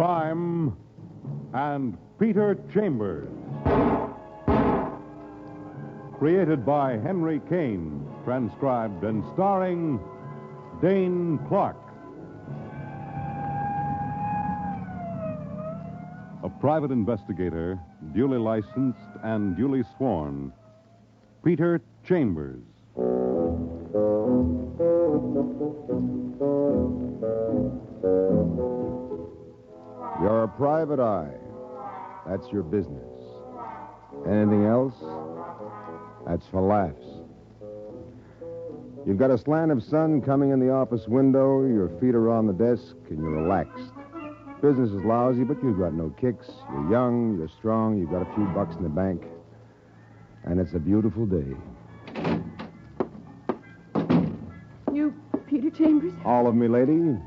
Crime and Peter Chambers. Created by Henry Kane, transcribed and starring Dane Clark. A private investigator, duly licensed and duly sworn, Peter Chambers. You're a private eye. That's your business. Anything else? That's for laughs. You've got a slant of sun coming in the office window, your feet are on the desk, and you're relaxed. Business is lousy, but you've got no kicks. You're young, you're strong, you've got a few bucks in the bank. And it's a beautiful day. You, Peter Chambers? All of me, lady.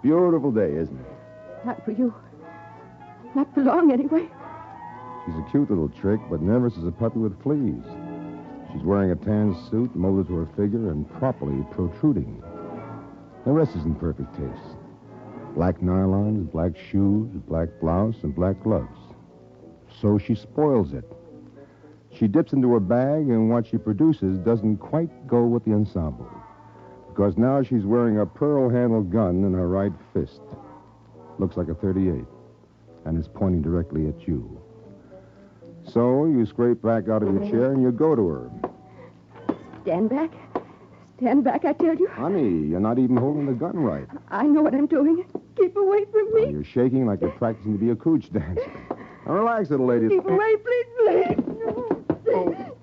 Beautiful day, isn't it? Not for you. Not for long, anyway. She's a cute little trick, but nervous as a puppy with fleas. She's wearing a tan suit, molded to her figure, and properly protruding. The rest is in perfect taste. Black nylons, black shoes, black blouse, and black gloves. So she spoils it. She dips into her bag, and what she produces doesn't quite go with the ensemble. Because now she's wearing a pearl-handled gun in her right fist. Looks like a .38, and it's pointing directly at you. So you scrape back out of your chair, and you go to her. Stand back. Stand back, I tell you. Honey, you're not even holding the gun right. I know what I'm doing. Keep away from me. You're shaking like you're practicing to be a cooch dancer. Now relax, little lady. Keep away, please, please.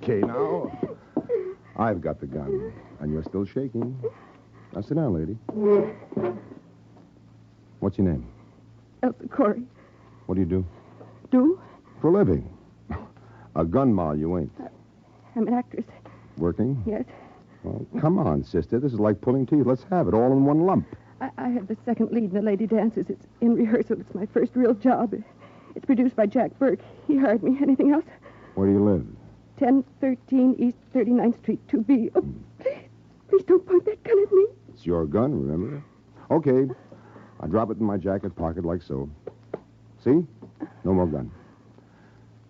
Okay, now. I've got the gun, and you're still shaking. Now sit down, lady. What's your name? Elsa Corey. What do you do? Do? For a living. A gun moll, you ain't. I'm an actress. Working? Yes. Well, come on, sister. This is like pulling teeth. Let's have it all in one lump. I have the second lead in The Lady Dances. It's in rehearsal. It's my first real job. It's produced by Jack Burke. He hired me. Anything else? Where do you live? 1013 East 39th Street, 2B. Oh, please don't point that gun at me. It's your gun, remember? Okay. I drop it in my jacket pocket like so. See? No more gun.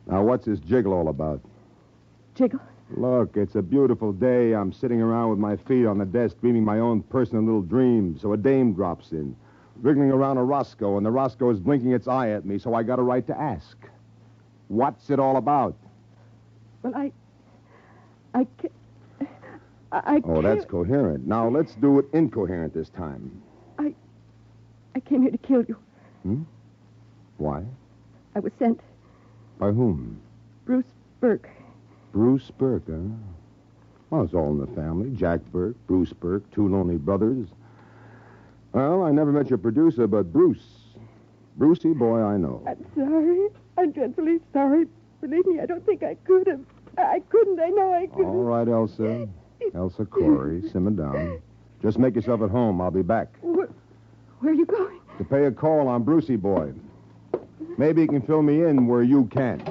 Now, what's this jiggle all about? Jiggle? Look, it's a beautiful day. I'm sitting around with my feet on the desk, dreaming my own personal little dream. So a dame drops in, wriggling around a Roscoe, and the Roscoe is blinking its eye at me, so I got a right to ask. What's it all about? Well, I can't. Oh, that's coherent. Now, let's do it incoherent this time. I came here to kill you. Why? I was sent. By whom? Bruce Burke. Bruce Burke, huh? Well, it's all in the family. Jack Burke, Bruce Burke, two lonely brothers. Well, I never met your producer, but Bruce. Brucey boy, I know. I'm sorry. I'm dreadfully sorry. Believe me, I don't think I could have. I couldn't. I know I couldn't. All right, Elsa. Elsa Corey, simmer down. Just make yourself at home. I'll be back. Where are you going? To pay a call on Brucey boy. Maybe he can fill me in where you can't.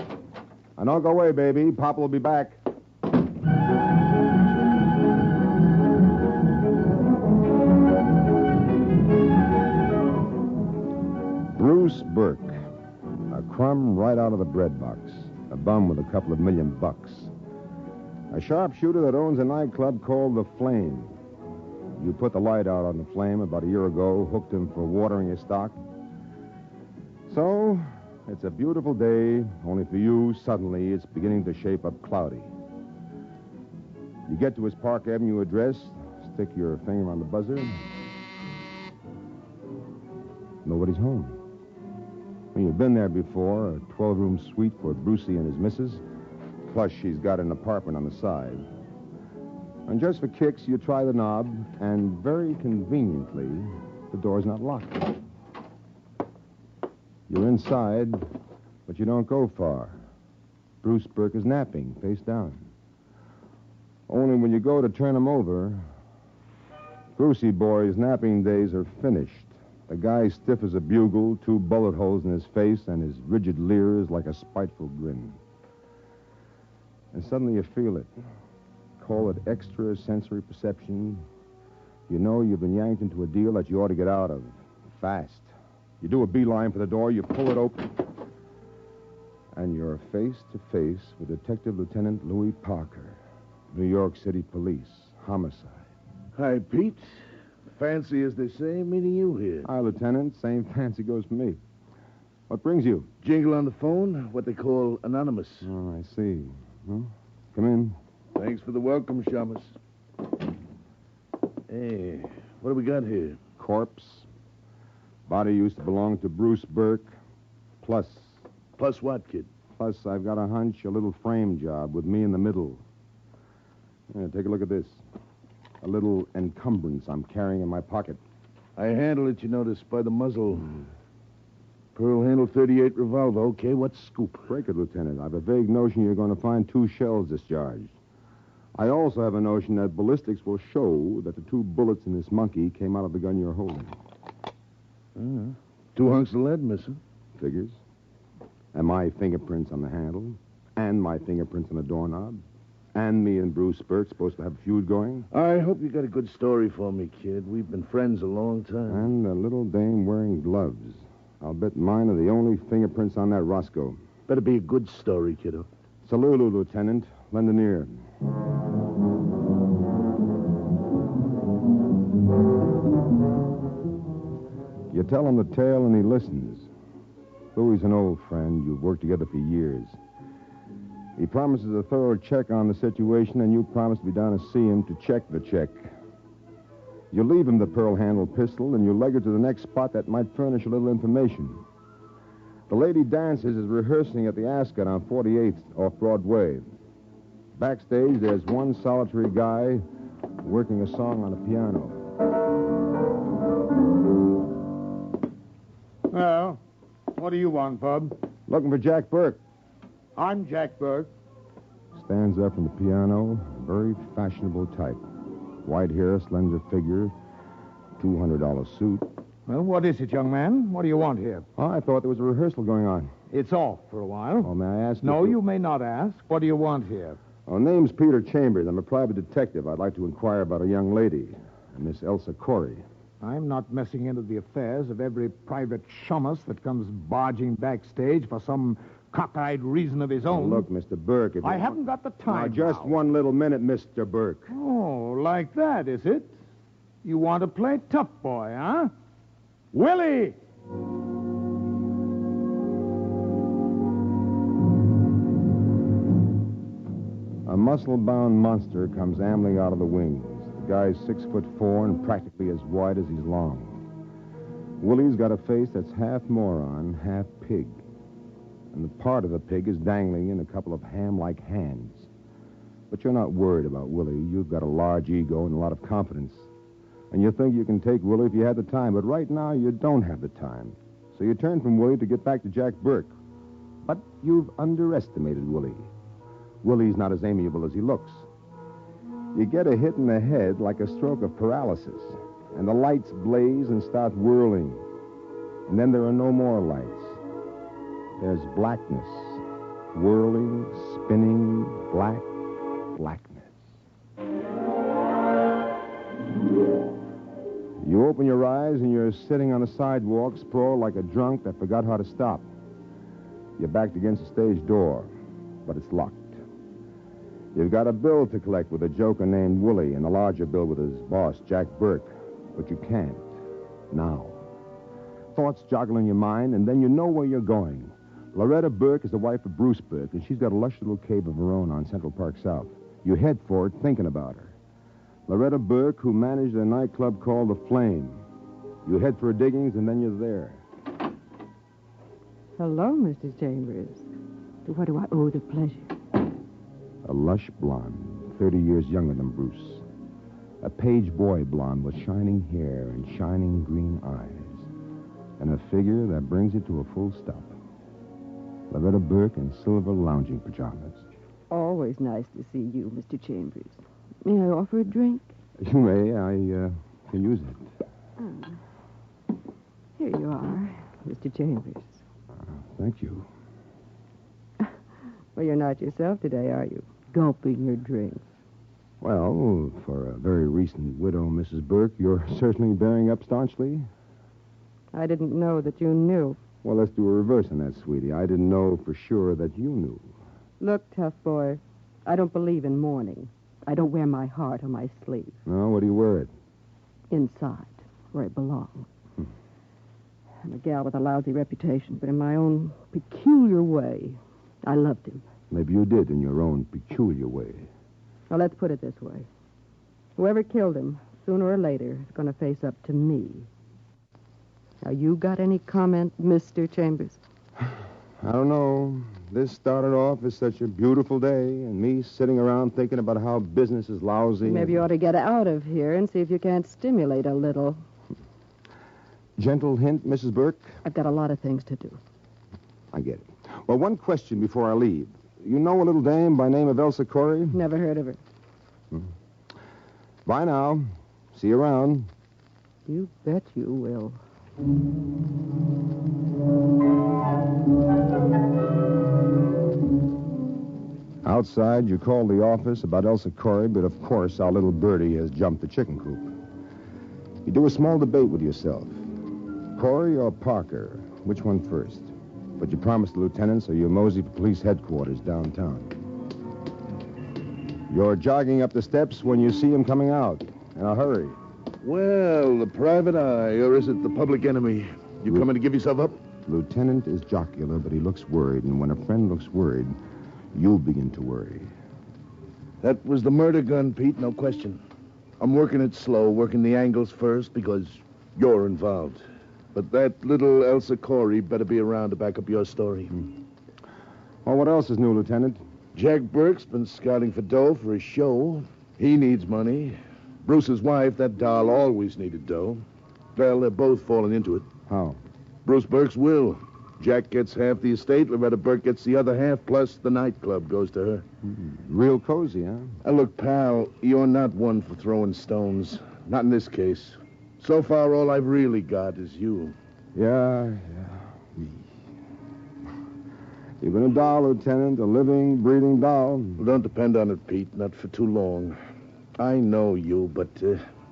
And don't go away, baby. Papa will be back. Bruce Burke. A crumb right out of the bread box. A bum with a couple of $1,000,000. A sharpshooter that owns a nightclub called The Flame. You put the light out on The Flame about a year ago, hooked him for watering his stock. So, it's a beautiful day, only for you, suddenly, it's beginning to shape up cloudy. You get to his Park Avenue address, stick your finger on the buzzer. Nobody's home. Well, you've been there before, a 12-room suite for Brucey and his missus. Plus, she's got an apartment on the side. And just for kicks, you try the knob, and very conveniently, the door's not locked. You're inside, but you don't go far. Bruce Burke is napping, face down. Only when you go to turn him over, Brucey boy's napping days are finished. The guy's stiff as a bugle, 2 bullet holes in his face, and his rigid leer is like a spiteful grin. And suddenly you feel it. Call it extrasensory perception. You know you've been yanked into a deal that you ought to get out of. Fast. You do a beeline for the door, you pull it open, and you're face to face with Detective Lieutenant Louis Parker, New York City Police, homicide. Hi, Pete. Fancy, as they say, meeting you here. Hi, Lieutenant. Same fancy goes for me. What brings you? Jingle on the phone, what they call anonymous. Oh, I see. Well, come in. Thanks for the welcome, Shamus. Hey, what do we got here? Corpse. Body used to belong to Bruce Burke. Plus, Plus what, kid? I've got a hunch, a little frame job with me in the middle. Yeah, take a look at this. A little encumbrance I'm carrying in my pocket. I handle it, you notice, by the muzzle. Pearl handle .38 revolver. Okay, what's scoop? Break it, Lieutenant. I've a vague notion you're going to find 2 shells discharged. I also have a notion that ballistics will show that the 2 bullets in this monkey came out of the gun you're holding. 2 hunks of lead missing. Figures. And my fingerprints on the handle. And my fingerprints on the doorknob. And me and Bruce Burke supposed to have a feud going. I hope you got a good story for me, kid. We've been friends a long time. And a little dame wearing gloves. I'll bet mine are the only fingerprints on that Roscoe. Better be a good story, kiddo. Salulu, Lieutenant. Lend an ear. You tell him the tale and he listens. Louie's an old friend. You've worked together for years. He promises a thorough check on the situation, and you promise to be down to see him to check the check. You leave him the pearl-handle pistol, and you leg it to the next spot that might furnish a little information. The Lady Dances is rehearsing at the Ascot on 48th off Broadway. Backstage, there's one solitary guy working a song on a piano. Well, what do you want, Bub? Looking for Jack Burke. I'm Jack Burke. Stands up from the piano, very fashionable type. White hair, slender figure, $200 suit. Well, what is it, young man? What do you want here? Oh, I thought there was a rehearsal going on. It's off for a while. Oh, may I ask No, you may not ask. What do you want here? Oh, name's Peter Chambers. I'm a private detective. I'd like to inquire about a young lady, Miss Elsa Corey. I'm not messing into the affairs of every private shummus that comes barging backstage for some cockeyed reason of his own. Look, Mr. Burke, if I haven't got the time. Just now. one little minute, Mr. Burke. Oh, like that, is it? You want to play tough boy, huh? Willie! A muscle-bound monster comes ambling out of the wings. The guy's 6'4" and practically as wide as he's long. Willie's got a face that's half moron, half pig. And the part of the pig is dangling in a couple of ham-like hands. But you're not worried about Willie. You've got a large ego and a lot of confidence. And you think you can take Willie if you had the time. But right now, you don't have the time. So you turn from Willie to get back to Jack Burke. But you've underestimated Willie. Willie's not as amiable as he looks. You get a hit in the head like a stroke of paralysis. And the lights blaze and start whirling. And then there are no more lights. There's blackness, whirling, spinning, blackness. You open your eyes and you're sitting on a sidewalk, sprawled like a drunk that forgot how to stop. You're backed against the stage door, but it's locked. You've got a bill to collect with a joker named Willie and a larger bill with his boss, Jack Burke, but you can't now. Thoughts joggle in your mind, and then you know where you're going. Loretta Burke is the wife of Bruce Burke, and she's got a lush little cave of her own on Central Park South. You head for it thinking about her. Loretta Burke, who managed a nightclub called The Flame. You head for her diggings, and then you're there. Hello, Mr. Chambers. To what do I owe the pleasure? A lush blonde, 30 years younger than Bruce. A page boy blonde with shining hair and shining green eyes. And a figure that brings it to a full stop. Loretta Burke in silver lounging pajamas. Always nice to see you, Mr. Chambers. May I offer a drink? You may. I can use it. Here you are, Mr. Chambers. Thank you. Well, you're not yourself today, are you? Gulping your drink. Well, for a very recent widow, Mrs. Burke, you're certainly bearing up staunchly. I didn't know that you knew. Well, let's do a reverse on that, sweetie. I didn't know for sure that you knew. Look, tough boy, I don't believe in mourning. I don't wear my heart on my sleeve. No, what do you wear it? Inside, where it belongs. I'm a gal with a lousy reputation, but in my own peculiar way, I loved him. Maybe you did in your own peculiar way. Well, let's put it this way. Whoever killed him, sooner or later, is going to face up to me. Now, you got any comment, Mr. Chambers? I don't know. This started off as such a beautiful day, and me sitting around thinking about how business is lousy. Maybe you ought to get out of here and see if you can't stimulate a little. Gentle hint, Mrs. Burke? I've got a lot of things to do. I get it. Well, one question before I leave. You know a little dame by name of Elsa Corey? Never heard of her. Bye now. See you around. You bet you will. Outside, you call the office about Elsa Corey, but of course our little birdie has jumped the chicken coop. You do a small debate with yourself. Corey or Parker? Which one first? But you promised the lieutenant, so you mosey to police headquarters downtown. You're jogging up the steps when you see him coming out. In a hurry. Well, the private eye, or is it the public enemy? You coming to give yourself up? Lieutenant is jocular, but he looks worried, and when a friend looks worried, you begin to worry. That was the murder gun, Pete, no question. I'm working it slow, working the angles first, because you're involved. But that little Elsa Corey better be around to back up your story. Well, what else is new, Lieutenant? Jack Burke's been scouting for dough for his show. He needs money. Bruce's wife, that doll, always needed dough. Well, they're both falling into it. How? Bruce Burke's will. Jack gets half the estate, Loretta Burke gets the other half, plus the nightclub goes to her. Real cozy, huh? Look, pal, you're not one for throwing stones. Not in this case. So far, all I've really got is you. Yeah. You've been a doll, Lieutenant, a living, breathing doll. Well, don't depend on it, Pete, not for too long. I know you, but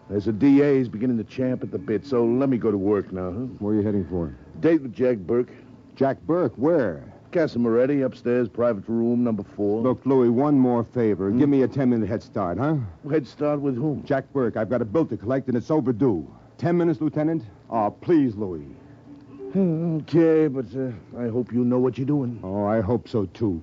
there's a DA's beginning to champ at the bit, so let me go to work now, huh? Where are you heading for? Date with Jack Burke. Jack Burke, where? Casa Moretti, upstairs, private room, number 4. Look, Louie, one more favor. Give me a 10-minute head start, huh? Head start with whom? Jack Burke, I've got a bill to collect, and it's overdue. 10 minutes, Lieutenant? Oh, please, Louie. Okay, but I hope you know what you're doing. Oh, I hope so, too.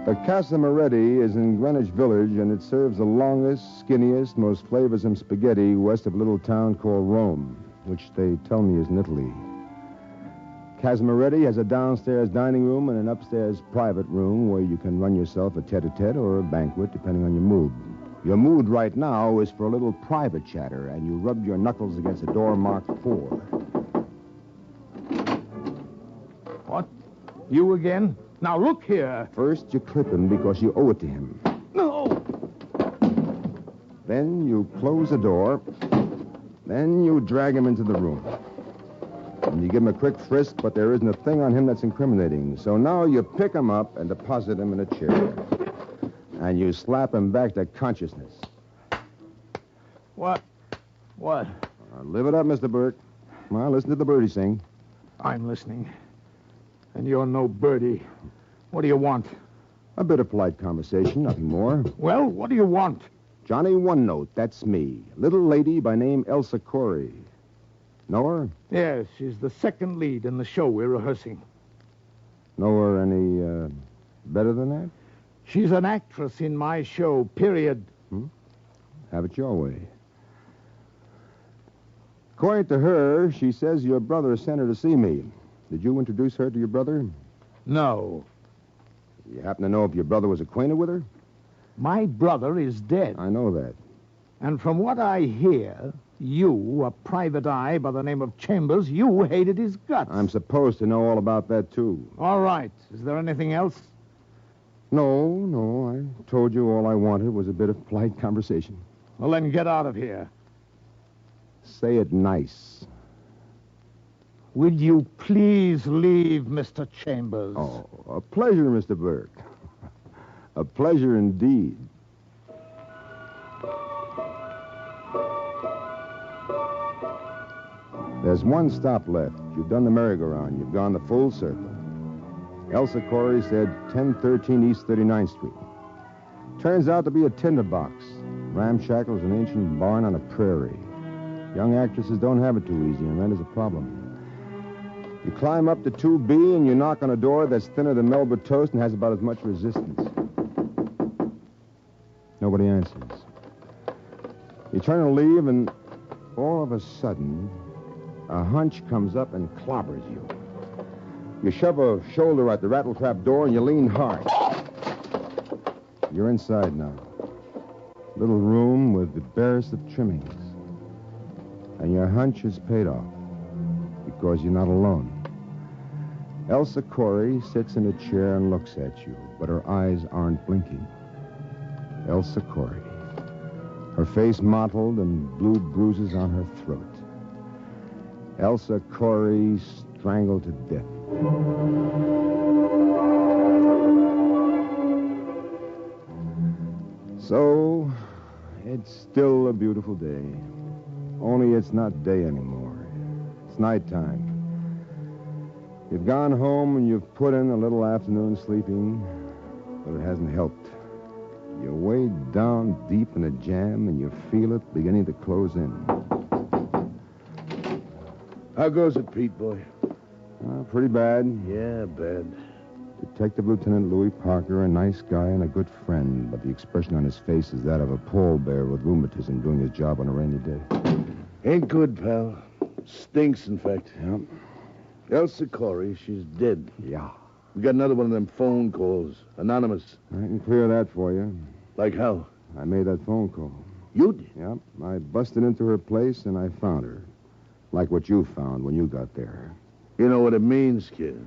The Casa Moretti is in Greenwich Village, and it serves the longest, skinniest, most flavorsome spaghetti west of a little town called Rome, which they tell me is in Italy. Casa Moretti has a downstairs dining room and an upstairs private room where you can run yourself a tete-a-tete or a banquet, depending on your mood. Your mood right now is for a little private chatter, and you rub your knuckles against a door marked 4. What? You again? Now, look here. First, you clip him because you owe it to him. No! Then you close the door. Then you drag him into the room. And you give him a quick frisk, but there isn't a thing on him that's incriminating. So now you pick him up and deposit him in a chair. And you slap him back to consciousness. What? Live it up, Mr. Burke. Well, listen to the birdie sing. I'm listening. And you're no birdie. What do you want? A bit of polite conversation, nothing more. Well, what do you want? Johnny One Note, that's me. Little lady by name Elsa Corey. Know her? Yes, she's the second lead in the show we're rehearsing. Know her any better than that? She's an actress in my show, period. Have it your way. According to her, she says your brother sent her to see me. Did you introduce her to your brother? No. You happen to know if your brother was acquainted with her? My brother is dead. I know that. And from what I hear, you, a private eye by the name of Chambers, you hated his guts. I'm supposed to know all about that, too. All right. Is there anything else? No. I told you all I wanted was a bit of polite conversation. Well, then get out of here. Say it nice. Will you please leave, Mr. Chambers? Oh, a pleasure, Mr. Burke. A pleasure indeed. There's one stop left. You've done the merry-go-round. You've gone the full circle. Elsa Corey said 1013 East 39th Street. Turns out to be a tinderbox. Ramshackle is an ancient barn on a prairie. Young actresses don't have it too easy, and rent is a problem. You climb up to 2B, and you knock on a door that's thinner than Melba toast and has about as much resistance. Nobody answers. You turn to leave, and all of a sudden, a hunch comes up and clobbers you. You shove a shoulder at the rattletrap door, and you lean hard. You're inside now. Little room with the barest of trimmings. And your hunch is paid off because you're not alone. Elsa Corey sits in a chair and looks at you, but her eyes aren't blinking. Elsa Corey. Her face mottled and blue bruises on her throat. Elsa Corey strangled to death. So, it's still a beautiful day. Only it's not day anymore. It's nighttime. You've gone home and you've put in a little afternoon sleeping, but it hasn't helped. You're way down deep in a jam and you feel it beginning to close in. How goes it, Pete, boy? Pretty bad. Yeah, bad. Detective Lieutenant Louis Parker, a nice guy and a good friend, but the expression on his face is that of a pallbearer with rheumatism doing his job on a rainy day. Ain't good, pal. Stinks, in fact. Yep. Elsa Corey, she's dead. Yeah. We got another one of them phone calls. Anonymous. I can clear that for you. Like how? I made that phone call. You did? Yep. I busted into her place and I found her. Like what you found when you got there. You know what it means, kid.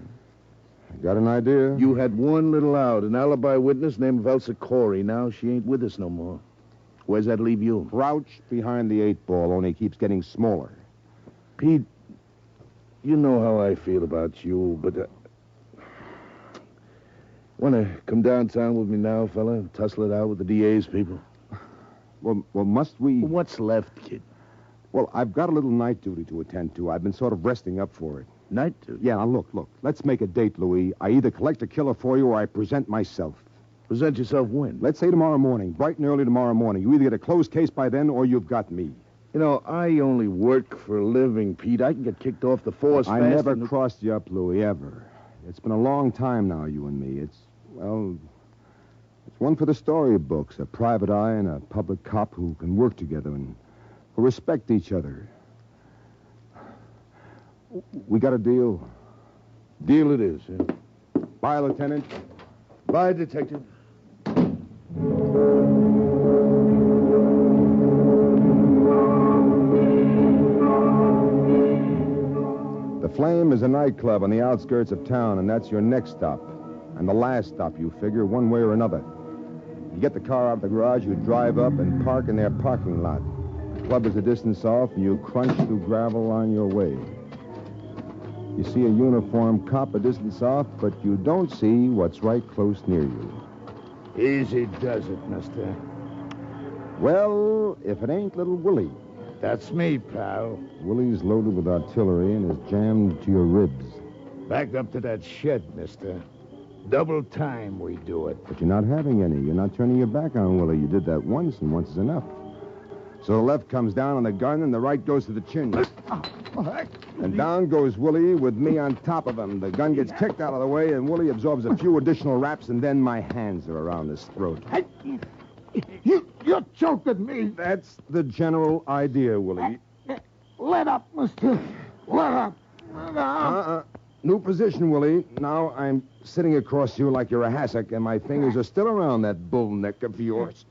I got an idea. You had one little out, an alibi witness named Elsa Corey. Now she ain't with us no more. Where's that leave you? Crouched behind the 8-ball, only keeps getting smaller. Pete, you know how I feel about you, but... Want to come downtown with me now, fella? Tussle it out with the DA's people? Well, must we... What's left, kid? Well, I've got a little night duty to attend to. I've been sort of resting up for it. Night duty? Yeah, now look. Let's make a date, Louis. I either collect a killer for you or I present myself. Present yourself when? Let's say tomorrow morning, bright and early tomorrow morning. You either get a closed case by then or you've got me. You know, I only work for a living, Pete. I can get kicked off the force I fast. never crossed you up, Louis, ever. It's been a long time now, you and me. It's one for the storybooks, a private eye and a public cop who can work together and who respect each other. We got a deal. Deal it is, eh? Bye, Lieutenant. Bye, Detective. The Flame is a nightclub on the outskirts of town, and that's your next stop. And the last stop, you figure, one way or another. You get the car out of the garage, you drive up and park in their parking lot. The club is a distance off, and you crunch through gravel on your way. You see a uniformed cop a distance off, but you don't see what's right close near you. Easy does it, mister. Well, if it ain't little Willie. That's me, pal. Willie's loaded with artillery and is jammed to your ribs. Back up to that shed, mister. Double time we do it. But you're not having any. You're not turning your back on Willie. You did that once, and once is enough. So the left comes down on the gun, and the right goes to the chin. And down goes Willie with me on top of him. The gun gets kicked out of the way, and Willie absorbs a few additional raps, and then my hands are around his throat. You choked at me. That's the general idea, Willie. Let up, mister. Let up. Let up. New position, Willie. Now I'm sitting across you like you're a hassock, and my fingers are still around that bull neck of yours.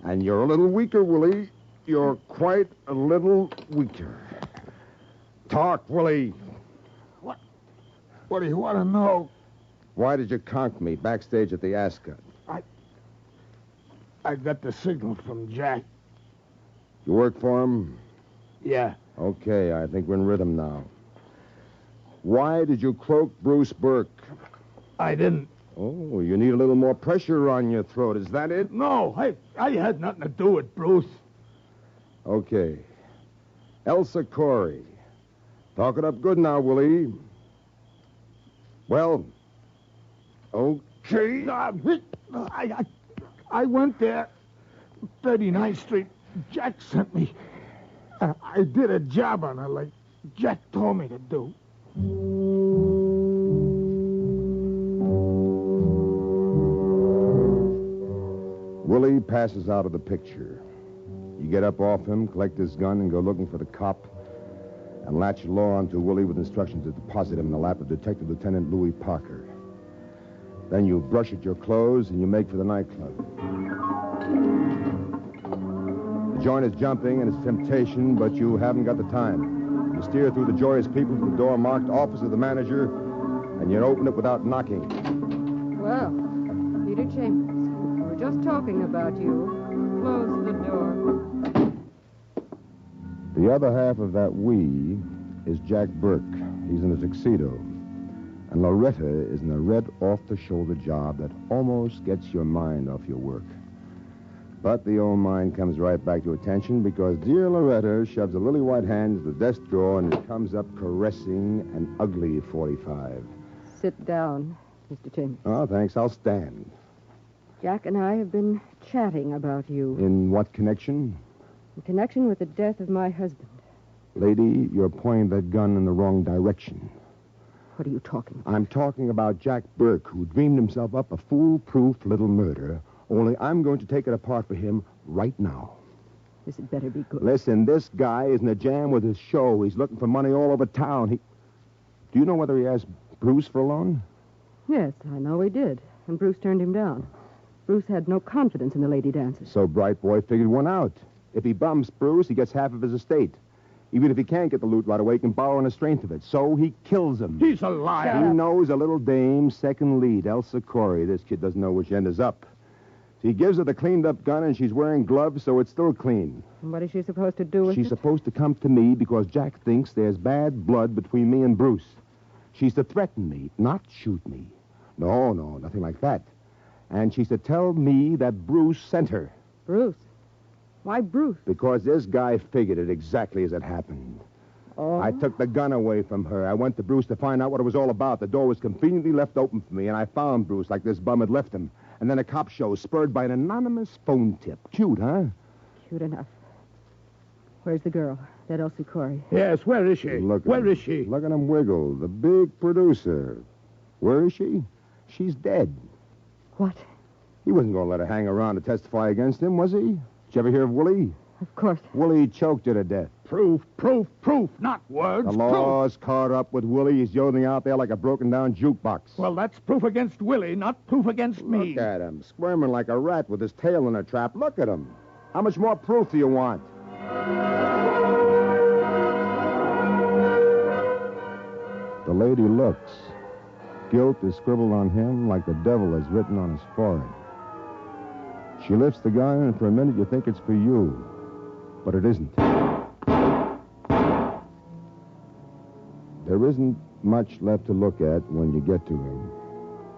And you're a little weaker, Willie. You're quite a little weaker. Talk, Willie. What do you want to know? Why did you conk me backstage at the Ascot? I got the signal from Jack. You work for him? Yeah. Okay, I think we're in rhythm now. Why did you cloak Bruce Burke? I didn't. Oh, you need a little more pressure on your throat. Is that it? No, I had nothing to do with Bruce. Okay. Elsa Corey. Talk it up good now, Willie. Well, okay. I went there. 39th Street. Jack sent me. I did a job on her like Jack told me to do. Willie passes out of the picture. You get up off him, collect his gun, and go looking for the cop, and latch your law onto Willie with instructions to deposit him in the lap of Detective Lieutenant Louis Parker. Then you brush at your clothes, and you make for the nightclub. The joint is jumping, and it's a temptation, but you haven't got the time. You steer through the joyous people to the door marked Office of the Manager, and you open it without knocking. Well, Peter Chambers, we were just talking about you. Close the door. The other half of that we is Jack Burke. He's in a tuxedo. And Loretta is in a red off-the-shoulder job that almost gets your mind off your work. But the old mind comes right back to attention because dear Loretta shoves a lily white hand into the desk drawer and comes up caressing an ugly 45. Sit down, Mr. Chambers. Oh, thanks. I'll stand. Jack and I have been chatting about you. In what connection? In connection with the death of my husband. Lady, you're pointing that gun in the wrong direction. What are you talking about? I'm talking about Jack Burke, who dreamed himself up a foolproof little murder, only I'm going to take it apart for him right now. This had better be good. Listen, this guy is in a jam with his show. He's looking for money all over town. Do you know whether he asked Bruce for a loan? Yes, I know he did. And Bruce turned him down. Bruce had no confidence in the lady dancers. So Bright Boy figured one out. If he bumps Bruce, he gets half of his estate. Even if he can't get the loot right away, he can borrow on the strength of it. So he kills him. He's a liar. He knows a little dame, second lead, Elsa Corey. This kid doesn't know which end is up. So he gives her the cleaned-up gun, and she's wearing gloves, so it's still clean. And what is she supposed to do with She's it? supposed to come to me because Jack thinks there's bad blood between me and Bruce. She's to threaten me, not shoot me. No, nothing like that. And she's to tell me that Bruce sent her. Bruce? Why Bruce? Because this guy figured it exactly as it happened. Oh. I took the gun away from her. I went to Bruce to find out what it was all about. The door was conveniently left open for me, and I found Bruce like this bum had left him. And then a cop show, spurred by an anonymous phone tip. Cute, huh? Cute enough. Where's the girl? That Elsie Corey. Yes, where is she? Where is she? Look at him wiggle. The big producer. Where is she? She's dead. What? He wasn't going to let her hang around to testify against him, was he? Did you ever hear of Willie? Of course. Willie choked her to death. Proof, not words. The law's caught up with Willie. He's yodeling out there like a broken-down jukebox. Well, that's proof against Willie, not proof against me. Look at him, squirming like a rat with his tail in a trap. Look at him. How much more proof do you want? The lady looks. Guilt is scribbled on him like the devil is written on his forehead. She lifts the gun, and for a minute you think it's for you. But it isn't. There isn't much left to look at when you get to him,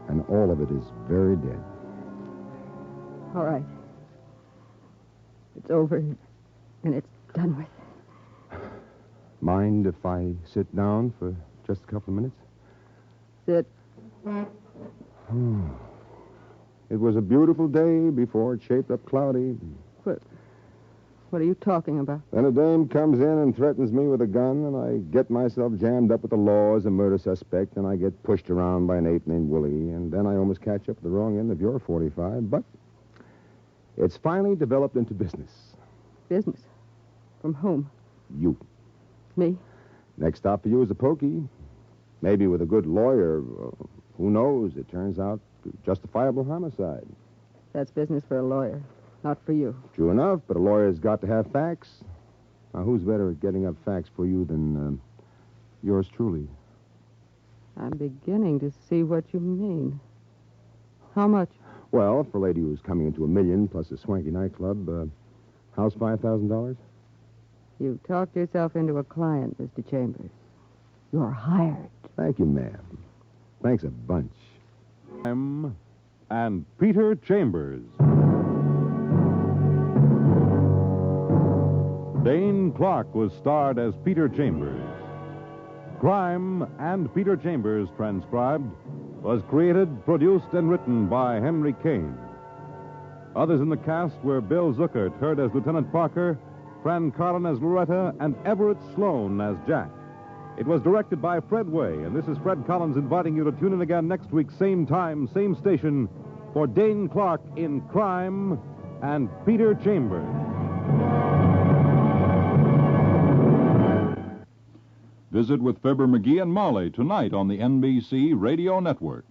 and all of it is very dead. All right. It's over, and it's done with. Mind if I sit down for just a couple of minutes? Sit. It was a beautiful day before it shaped up cloudy. What are you talking about? Then a dame comes in and threatens me with a gun, and I get myself jammed up with the law as a murder suspect, and I get pushed around by an ape named Willie, and then I almost catch up at the wrong end of your 45, but it's finally developed into business. Business? From whom? You. Me? Next stop for you is a pokey. Maybe with a good lawyer. Who knows? It turns out justifiable homicide. That's business for a lawyer, not for you. True enough, but a lawyer's got to have facts. Now, who's better at getting up facts for you than yours truly? I'm beginning to see what you mean. How much? Well, for a lady who's coming into $1 million plus a swanky nightclub, how's $5,000? You talked yourself into a client, Mr. Chambers. You're hired. Thank you, ma'am. Thanks a bunch. And Peter Chambers. Dane Clark was starred as Peter Chambers. Crime and Peter Chambers, transcribed, was created, produced, and written by Henry Kane. Others in the cast were Bill Zuckert, heard as Lieutenant Parker, Fran Carlin as Loretta, and Everett Sloan as Jack. It was directed by Fred Way, and this is Fred Collins inviting you to tune in again next week, same time, same station, for Dane Clark in Crime and Peter Chambers. Visit with Fibber McGee and Molly tonight on the NBC Radio Network.